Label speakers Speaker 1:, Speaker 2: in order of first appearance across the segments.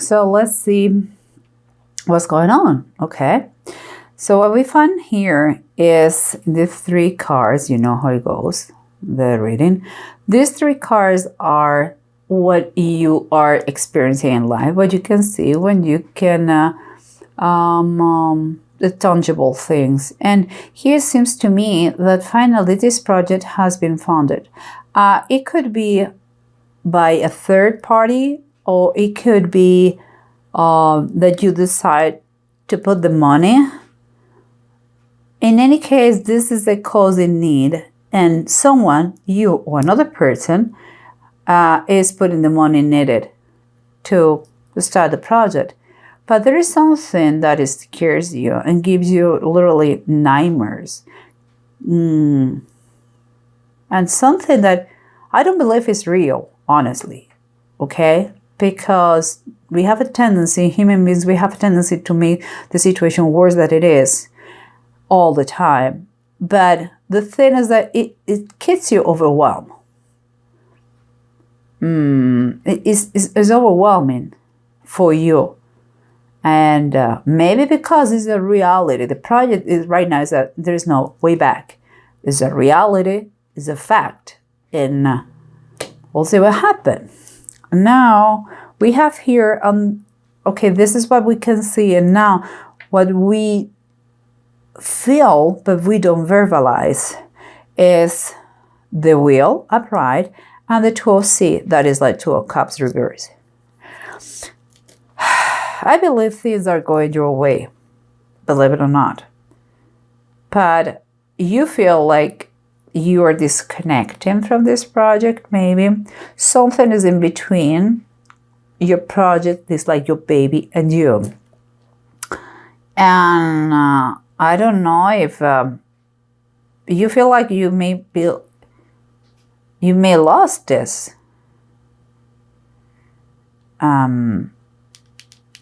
Speaker 1: So let's see what's going on. Okay. So what we find here is the 3 cards. You know how it goes, the reading. These 3 cards are what you are experiencing in life, what you can see when you can, the tangible things. And here it seems to me that finally this project has been funded. It could be by a third party, or it could be that you decide to put the money. In any case, this is a cause in need, and someone, you or another person, is putting the money needed to start the project. But there is something that scares you and gives you literally nightmares. And something that I don't believe is real, honestly. Okay? Because we have a tendency, human beings, we have a tendency to make the situation worse than it is all the time. But the thing is that it gets you overwhelmed. It's overwhelming for you. And maybe because it's a reality. The project is right now is that there is no way back. It's a reality, it's a fact. And we'll see what happens. Now we have here, okay, this is what we can see. And now what we feel, but we don't verbalize, is the wheel upright and the 2 of C, that is like 2 of Cups reverse. I believe things are going your way, believe it or not. But you feel like you are disconnecting from this project, maybe. Something is in between. Your project is like your baby and you. And I don't know if you feel like you may lost this.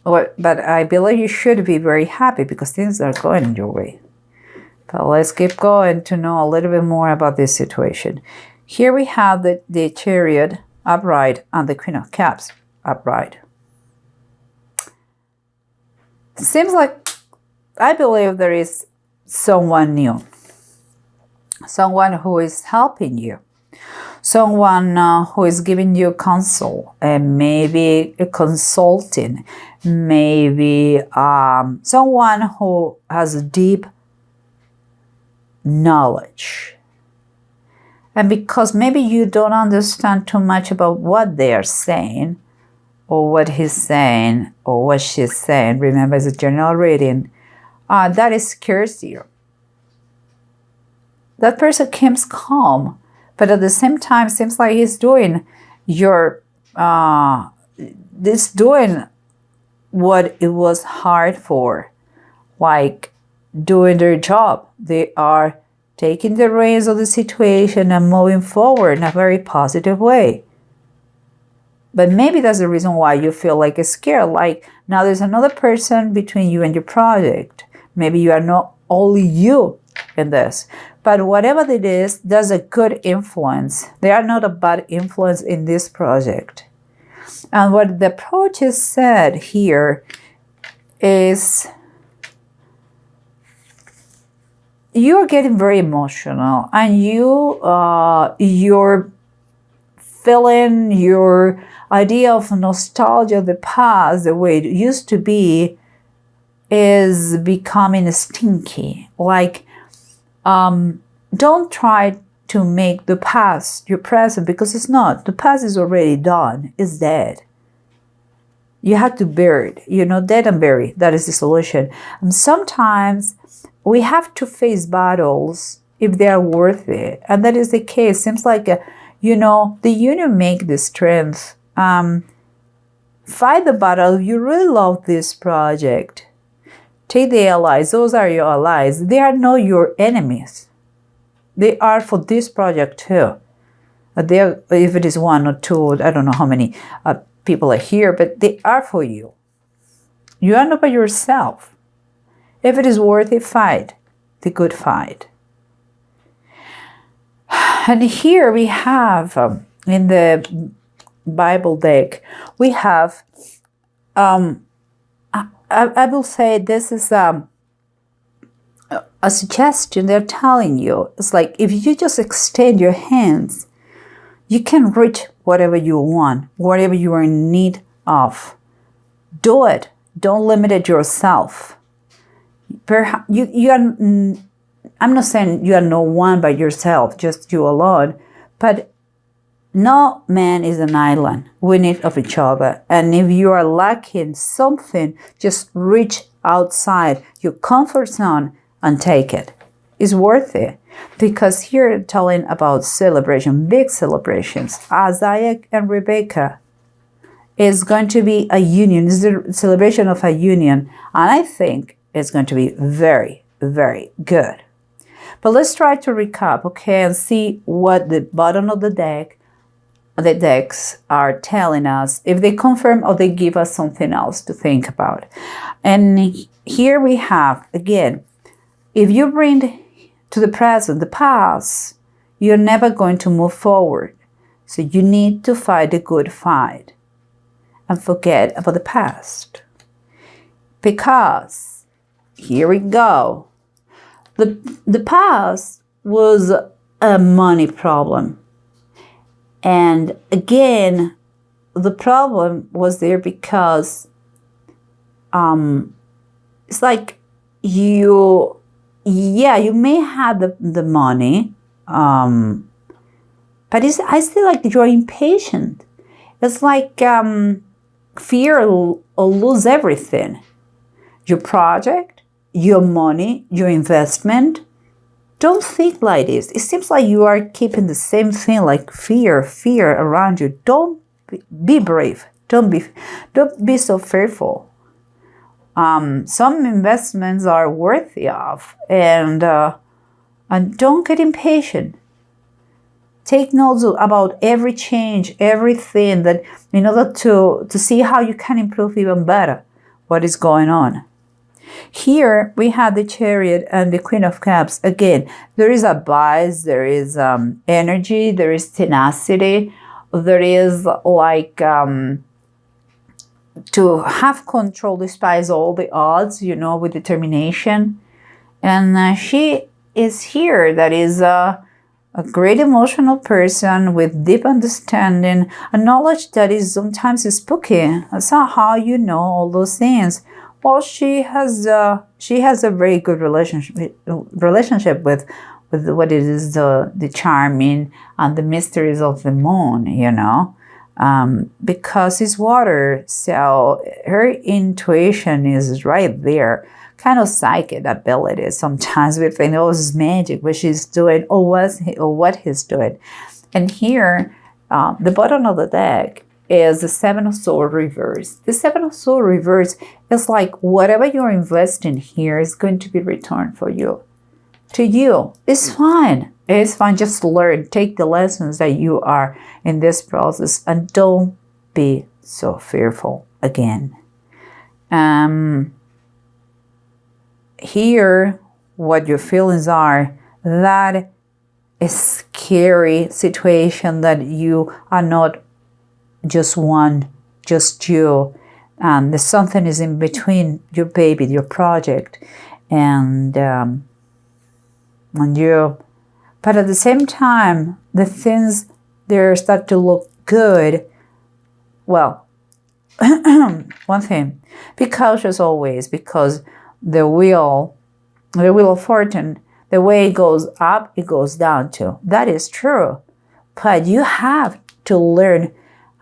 Speaker 1: But I believe you should be very happy because things are going your way. But let's keep going to know a little bit more about this situation. Here we have the Chariot upright and the Queen of Cups upright. Seems like I believe there is someone new, someone who is helping you, someone who is giving you counsel, and maybe a consulting, maybe someone who has a deep knowledge. And because maybe you don't understand too much about what they are saying, or what he's saying, or what she's saying, remember it's a general reading, that scares you. That person seems calm, but at the same time seems like he's doing doing what it was hard for, like doing their job. They are taking the reins of the situation and moving forward in a very positive way. But maybe that's the reason why you feel like scared. Like now there's another person between you and your project. Maybe you are not only you in this. But whatever it is, there's a good influence. They are not a bad influence in this project. And what the approach is said here is you're getting very emotional and you're feeling your idea of nostalgia of the past, the way it used to be, is becoming stinky. Like, don't try to make the past your present, because it's not. The past is already done. It's dead. You have to bury it. Dead and buried. That is the solution. And sometimes we have to face battles if they are worth it. And that is the case. Seems like, the union make the strength. Fight the battle if you really love this project. Take the allies. Those are your allies. They are not your enemies. They are for this project too. If it is 1 or 2, I don't know how many people are here, but they are for you. You are not by yourself. If it is worth it, fight the good fight. And here we have, in the Bible deck, we have I will say this is a suggestion they're telling you. It's like if you just extend your hands, you can reach whatever you want, whatever you are in need of. Do it. Don't limit it yourself. Perhaps I'm not saying you are no one by yourself, just you alone, but no man is an island. We need of each other. And if you are lacking something, just reach outside your comfort zone and take it. It's worth it. Because here telling about celebration, big celebrations, Isaiah and Rebecca is going to be a union. It's a celebration of a union. And I think it's going to be very, very good. But let's try to recap, okay, and see what the bottom of the decks are telling us, if they confirm or they give us something else to think about. And here we have, again, if you bring to the present the past, you're never going to move forward. So you need to fight the good fight and forget about the past. Because, here we go, the past was a money problem. And again, the problem was there because it's like you may have the money, but I feel like you're impatient. It's like fear will lose everything. Your project, your money, your investment. Don't think like this. It seems like you are keeping the same thing, like fear around you. Don't be brave. Don't be so fearful. Some investments are worthy of, and don't get impatient. Take notes about every change, everything that in order to see how you can improve even better what is going on. Here we have the Chariot and the Queen of Cups. Again, there is a bias, there is energy, there is tenacity, there is like to have control despite all the odds, with determination. And she is here, that is a great emotional person with deep understanding, a knowledge that is sometimes spooky. That's not how you know all those things. Well, she has a very good relationship with what it is the charming and the mysteries of the moon, because it's water, so her intuition is right there, kind of psychic ability sometimes with his magic, what she's doing or what he's doing. And here, the bottom of the deck is the Seven of Swords reverse. The Seven of Swords reverse is like whatever you're investing here is going to be returned for you. To you, it's fine. It's fine. Just learn. Take the lessons that you are in this process and don't be so fearful again. Here, what your feelings are, that is scary situation that you are not just one, just you. There's something is in between your baby, your project, and you. But at the same time, the things there start to look good. Well, one thing, be cautious always, because the wheel of fortune, the way it goes up, it goes down too. That is true. But you have to learn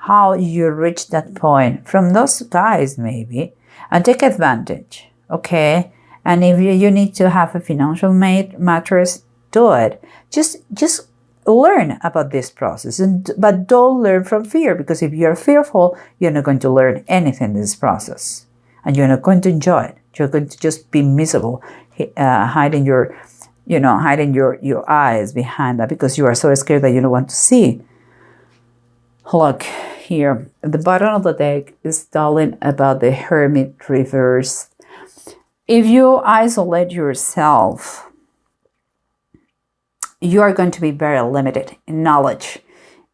Speaker 1: how you reach that point from those guys maybe, and take advantage, okay? And if you need to have a financial matters, do it. Just learn about this process, but don't learn from fear, because if you're fearful, you're not going to learn anything in this process, and you're not going to enjoy it. You're going to just be miserable, hiding your eyes behind that, because you are so scared that you don't want to see. Look here, at the bottom of the deck is telling about the Hermit reverse. If you isolate yourself, you are going to be very limited in knowledge,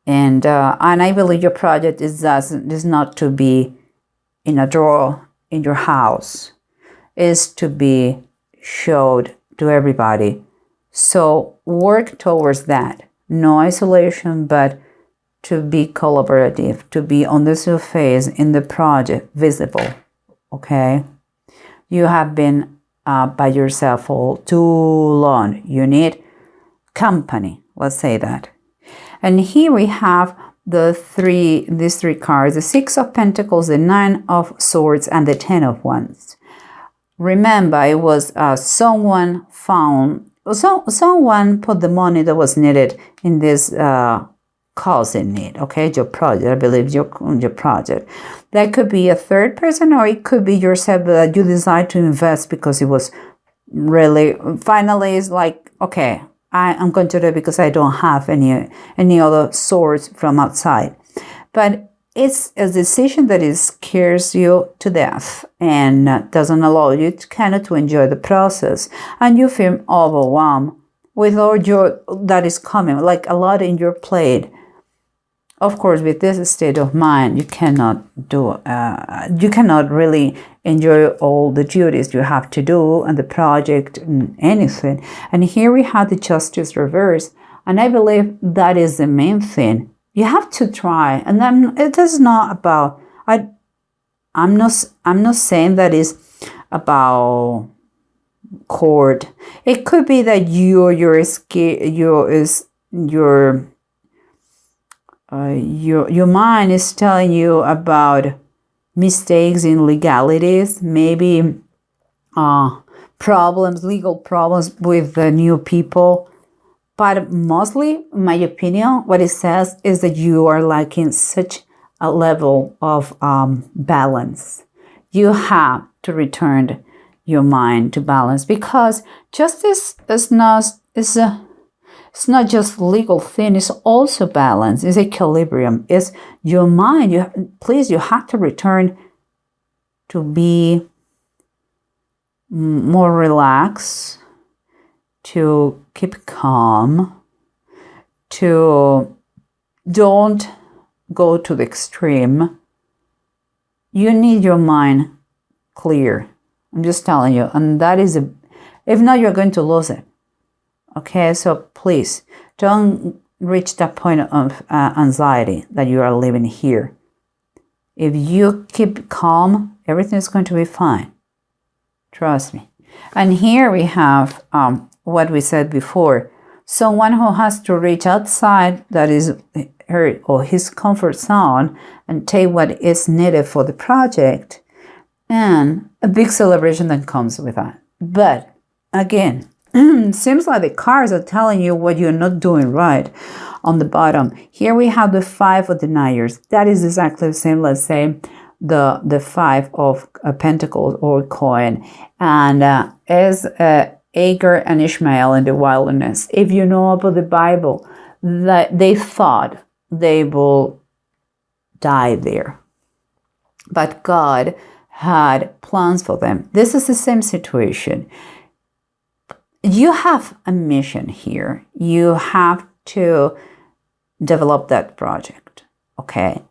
Speaker 1: and I believe your project is not to be in a drawer in your house is to be showed to everybody. So work towards that. No isolation, but to be collaborative, to be on the surface in the project, visible. Okay? You have been by yourself for too long. You need company. Let's say that. And here we have these three cards: the Six of Pentacles, the Nine of Swords, and the Ten of Wands. Remember, it was someone put the money that was needed in this cause in need. Okay, your project. I believe your project. That could be a third person, or it could be yourself that you decide to invest because it was really finally. It's like, okay, I'm going to do it because I don't have any other source from outside. But it's a decision that scares you to death and doesn't allow you to kind of to enjoy the process, and you feel overwhelmed with all that is coming, like a lot in your plate. Of course, with this state of mind, you cannot really enjoy all the duties you have to do and the project and anything. And here we have the Justice reverse, and I believe that is the main thing. You have to try, and then it is not about. I'm not saying that is about court. It could be that your mind is telling you about mistakes in legalities, maybe legal problems with the new people. But mostly, in my opinion, what it says is that you are lacking such a level of balance. You have to return your mind to balance, because justice is not just legal thing. It's also balance. It's equilibrium. It's your mind. You have to return to be more relaxed, to keep calm, to don't go to the extreme. You need your mind clear. I'm just telling you. And that is if not, you're going to lose it. Okay, so please don't reach that point of anxiety that you are living here. If you keep calm, everything is going to be fine. Trust me. And here we have what we said before. Someone who has to reach outside, that is her or his comfort zone, and take what is needed for the project, and a big celebration that comes with that. But again, seems like the cards are telling you what you're not doing right. On the bottom here we have the Five of Deniers. That is exactly the same, let's say, the Five of Pentacles or coin, and as Agar and Ishmael in the wilderness. If you know about the Bible, that they thought they will die there, but God had plans for them. This is the same situation. You have a mission here. You have to develop that project, okay?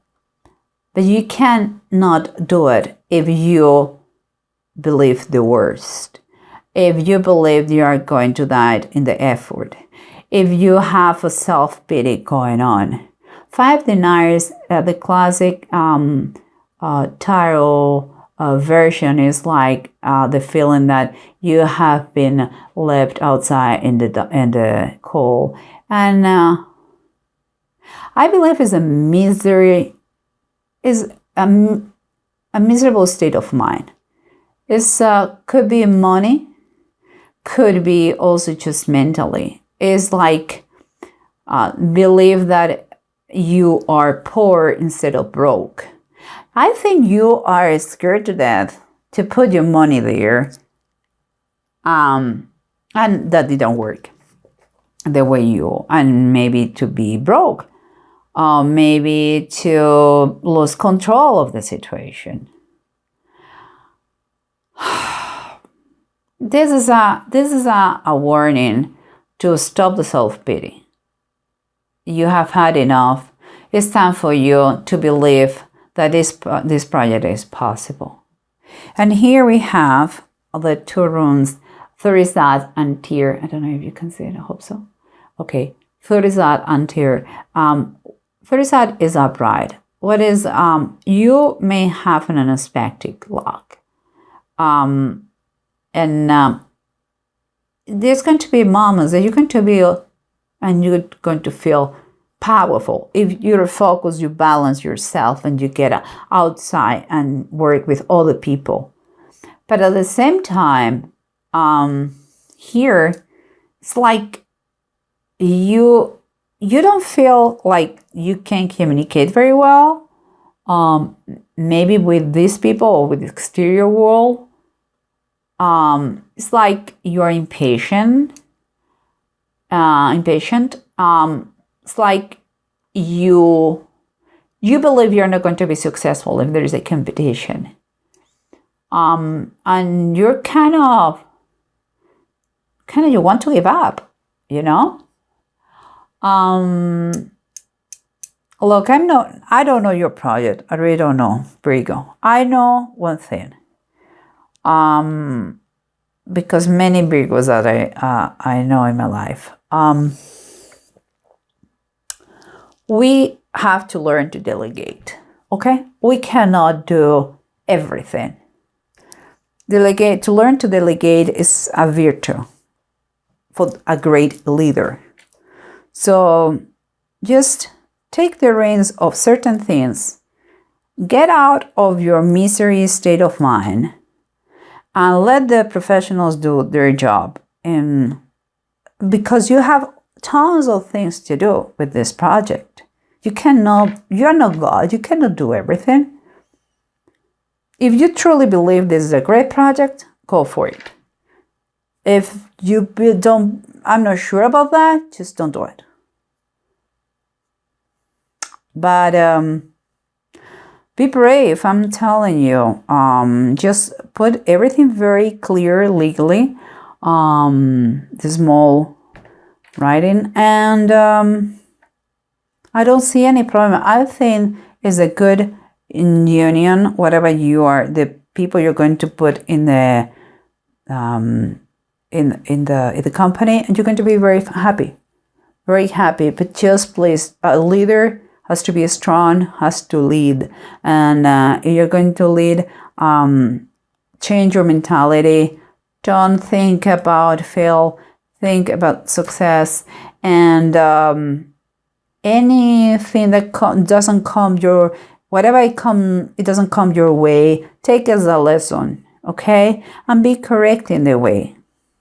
Speaker 1: But you cannot do it if you believe the worst. If you believe you are going to die in the effort. If you have a self-pity going on. Five Deniers, the classic tarot version is like the feeling that you have been left outside in the cold, and I believe is a miserable state of mind. It's could be money, could be also just mentally. It's like believe that you are poor instead of broke. I think you are scared to death to put your money there, and that didn't work the way and maybe to be broke, maybe to lose control of the situation. This is a warning to stop the self-pity. You have had enough. It's time for you to believe that this project is possible. And here we have the two runes, Thurisad and Tyr. I don't know if you can see it. I hope so. Okay, Thurisad and Tyr. Thurisad is upright. What is, you may have an unexpected luck. And there's going to be moments that you're going to be, and you're going to feel powerful. If you're focused, you balance yourself and you get outside and work with other people. But at the same time, here, it's like you don't feel like you can communicate very well, maybe with these people or with the exterior world. It's like you're impatient. It's like you believe you're not going to be successful if there is a competition. And you're kind of you want to give up, you know? Look, I don't know your project. I really don't know, Virgo. I know one thing. Because many Virgos that I know in my life. We have to learn to delegate, okay? We cannot do everything. To learn to delegate is a virtue for a great leader. So just take the reins of certain things, get out of your misery state of mind, and let the professionals do their job. And because you have tons of things to do with this project. You're not God, you cannot do everything. If you truly believe this is a great project, go for it. If you don't, I'm not sure about that, just don't do it. But be brave, I'm telling you. Just put everything very clear legally. The small writing, and I don't see any problem. I think it's a good union, whatever you are, the people you're going to put in the in the company, and you're going to be very happy. But just please, a leader has to be strong, has to lead, and if you're going to lead, change your mentality. Don't think about fail, think about success, and anything that doesn't come your, it doesn't come your way, take as a lesson, okay? And be correct in the way.